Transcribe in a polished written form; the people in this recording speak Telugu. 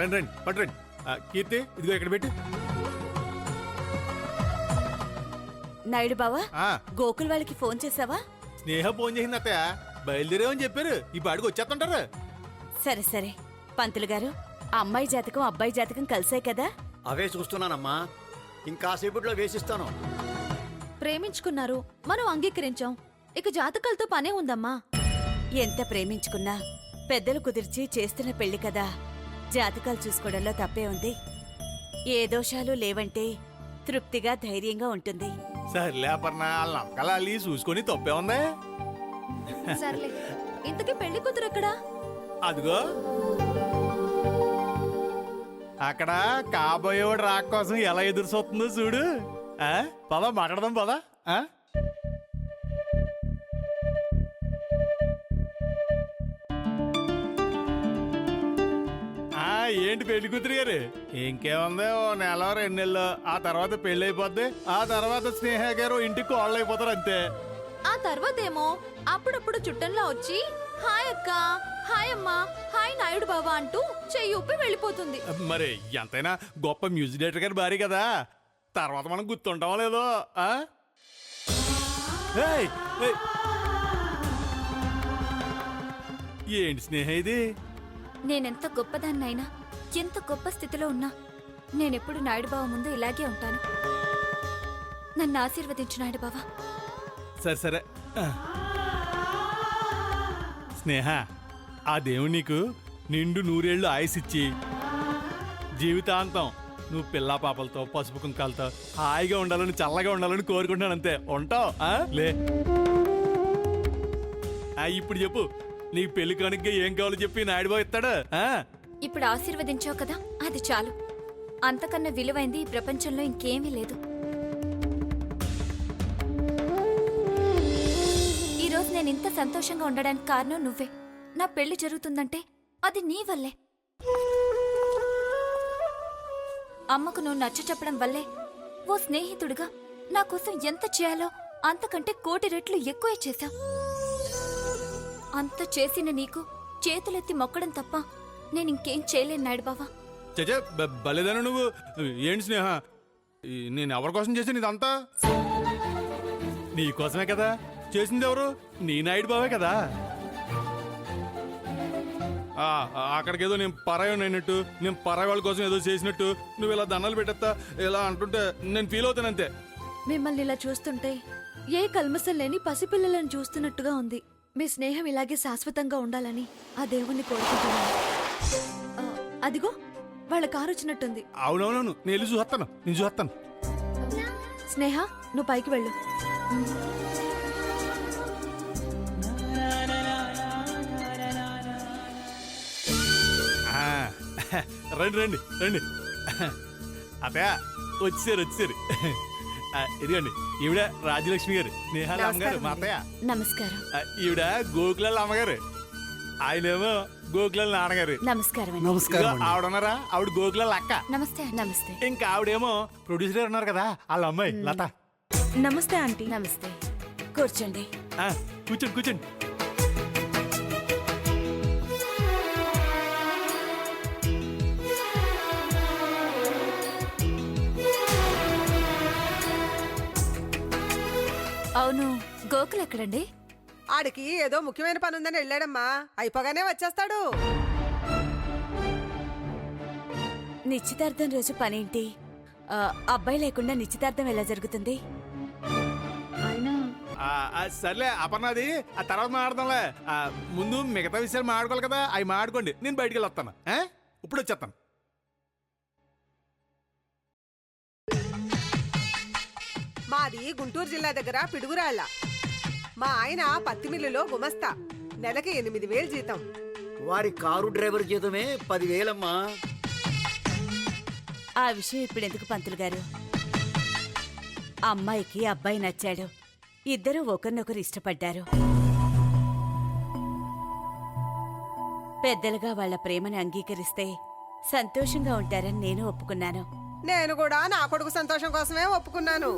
రండి రండి పట్టురండి. కీర్తి ఇదిగో ఇక్కడ పెట్టి. నాయుడు బావా, ఆ, గోకుల్ వాళ్ళకి ఫోన్ చేసావా? స్నేహ ఫోన్ చేసింది అత్తయ్య, బయలుదేరేమని చెప్పారు. ఈ పాడికి వచ్చేస్తుంటారు. సరే సరే. పంతులు గారు, అమ్మాయి జాతకం అబ్బాయి జాతకం కలిసాయి కదా? అవే చూస్తున్నానమ్మా, ఇంకాసేపట్లో వేసిస్తాను. ప్రేమించుకున్నారు, మనం అంగీకరించాం. ఇక జాతకాలతో పనే ఉందమ్మా. ఎంత ప్రేమించుకున్నా పెద్దలు కుదిర్చి చేస్తున్న పెళ్లి కదా, జాతకాలు చూసుకోవడంలో తప్పే ఉంది. ఏ దోషాలు లేవంటే తృప్తిగా ధైర్యంగా ఉంటుంది. సర్లే అపర్ణ, వాళ్ళ నమ్మకాలు వాళ్ళు చూసుకొని తప్పే ఉంది. సర్లే, ఇంతకీ పెళ్లి కూతురు ఎక్కడా? అదిగో అక్కడ కాబోయేవాడు రాక కోసం ఎలా ఎదురు చూస్తుందో చూడు. పద మాట్లాడదాం పద. ఏంటి పెళ్లి కూతురు గారు? ఇంకేముంది, ఓ నెల 2 నెలలు, ఆ తర్వాత పెళ్లి అయిపోద్ది. ఆ తర్వాత స్నేహ గారు ఇంటికి కోళ్ళు అయిపోతారు అంతే. ఆ తర్వాతేమో అప్పుడప్పుడు చుట్టంలా వచ్చి హాయ్ అక్క, హాయ్ అమ్మా, హాయ్ నాయుడు బావా అంటూ చెయ్యి ఊపి వెళ్ళిపోతుంది. మరి ఎంతైనా గొప్ప మ్యూజిక్ డైరెక్టర్ గారి భార్య కదా, తర్వాత మనం గుర్తుంటామో లేదో. ఏంటి స్నేహ ఇది? నేనెంత గొప్పదాన్నైనా, ఎంత గొప్ప స్థితిలో ఉన్నా నేనెప్పుడు నాయుడు బావ ముందు ఇలాగే ఉంటాను. నన్ను ఆశీర్వదించు నాయుడు బావా. సరే సరే. స్నేహ, ఆ దేవుడు నీకు నిండు 100 ఏళ్ళు ఆయుసిచ్చి జీవితాంతం నువ్వు పిల్లా పాపలతో పసుపు కుంకాలతో హాయిగా ఉండాలని, చల్లగా ఉండాలని కోరుకుంటున్నాను అంతే. ఉంటావు లే. ఇప్పుడు చెప్పు, నీకు పెళ్లి కానుకగా ఏం కావాలో చెప్పి నాయుడు బాబు ఇస్తాడు. ఇప్పుడు ఆశీర్వదించావు కదా, అది చాలు. అంతకన్నా విలువైంది ఈ ప్రపంచంలో ఇంకేమీ లేదు. ఈరోజు నేను ఇంత సంతోషంగా ఉండడానికి కారణం నువ్వే. నా పెళ్లి జరుగుతుందంటే అది నీ వల్లే. అమ్మకు నువ్వు నచ్చ చెప్పడం వల్లే ఓ స్నేహితుడిగా నా కోసం ఎంత చేయాలో అంతకంటే 1,000,000 రెట్లు ఎక్కువే చేశావు. అంత చేసిన నీకు చేతులెత్తి మొక్కడం తప్ప నేనింకేం చేయలేను నాయుడు బావా. చచ్చే బలేదాను నువ్వు. ఏంటి స్నేహ, నేను ఎవరి కోసం చేసాను ఇదంతా? నీ కోసమే కదా చేసింది. ఎవరు? నీ నాయుడు బావే కదా. అక్కడికి ఏదో నేను పరాయి అయినట్టు, నేను పరాయి వాళ్ళ కోసం ఏదో చేసినట్టు నువ్వు ఇలా దండలు పెట్టేస్తా ఇలా అంటుంటే నేను ఫీల్ అవుతాను అంతే. మిమ్మల్ని ఇలా చూస్తుంటే ఏ కల్మసం లేని పసిపిల్లలను చూస్తున్నట్టుగా ఉంది. మీ స్నేహం ఇలాగే శాశ్వతంగా ఉండాలని ఆ దేవుణ్ణి కోరుకుంటున్నాను. అదిగో వాళ్ళ కారు వచ్చినట్టుంది. అవునవునవును, నేను చూస్తాను, నేను చూస్తాను. స్నేహ, నువ్వు పైకి వెళ్ళు. రండి రండి రండి. అత్తయ్య వచ్చారు. ఇదిగోండి, ఈవిడ రాజ్యలక్ష్మి గారు, స్నేహాల అమ్మగారు మా అత్తయ్య. నమస్కారం. ఈవిడ గోకులాల అమ్మగారు, ఆయనేమో గోకులాల నాన్నగారు. నమస్కారం. ఆవిడన్నారా, ఆవిడ గోకులాల అక్క. నమస్తే. నమస్తే. ఇంకా ఆవిడేమో ప్రొడ్యూసర్ ఉన్నారు కదా, వాళ్ళ అమ్మాయి లత. నమస్తే ఆంటీ. నమస్తే. కూర్చోండి. కూర్చోండి కూర్చోండి. అవును, గోకుల్ ఎక్కడండి? ఆడికి ఏదో ముఖ్యమైన పని ఉందని వెళ్ళాడమ్మా, అయిపోగానే వచ్చేస్తాడు. నిశ్చితార్థం రోజు పనేంటి? అబ్బాయి లేకుండా నిశ్చితార్థం ఎలా జరుగుతుంది? సర్లే అపర్ణది, ఆ తర్వాత మాట్లాడదాంలే. ముందు మిగతా విషయాలు మాట్లాడుకోవాలి కదా, అవి మాట్లాడుకోండి. నేను బయటికి వెళ్ళి వస్తాను. ఇప్పుడు వచ్చేస్తాను. మాది గుంటూరు జిల్లా దగ్గర పిడుగురాళ్ళ. మా ఆయన పత్తి మిల్లులో గుమస్తా, నెలకి 8,000 జీతం. వారి కారు డ్రైవర్ జీతమే 10,000 అమ్మా. ఆ విషయం ఇప్పుడు ఎందుకు పంతులు గారు? అమ్మాయికి అబ్బాయి నచ్చాడు, ఇద్దరూ ఒకరినొకరు ఇష్టపడ్డారు. పెద్దలుగా వాళ్ల ప్రేమని అంగీకరిస్తే సంతోషంగా ఉంటారని నేను ఒప్పుకున్నాను. నేను కూడా నా కొడుకు సంతోషం కోసమే ఒప్పుకున్నాను.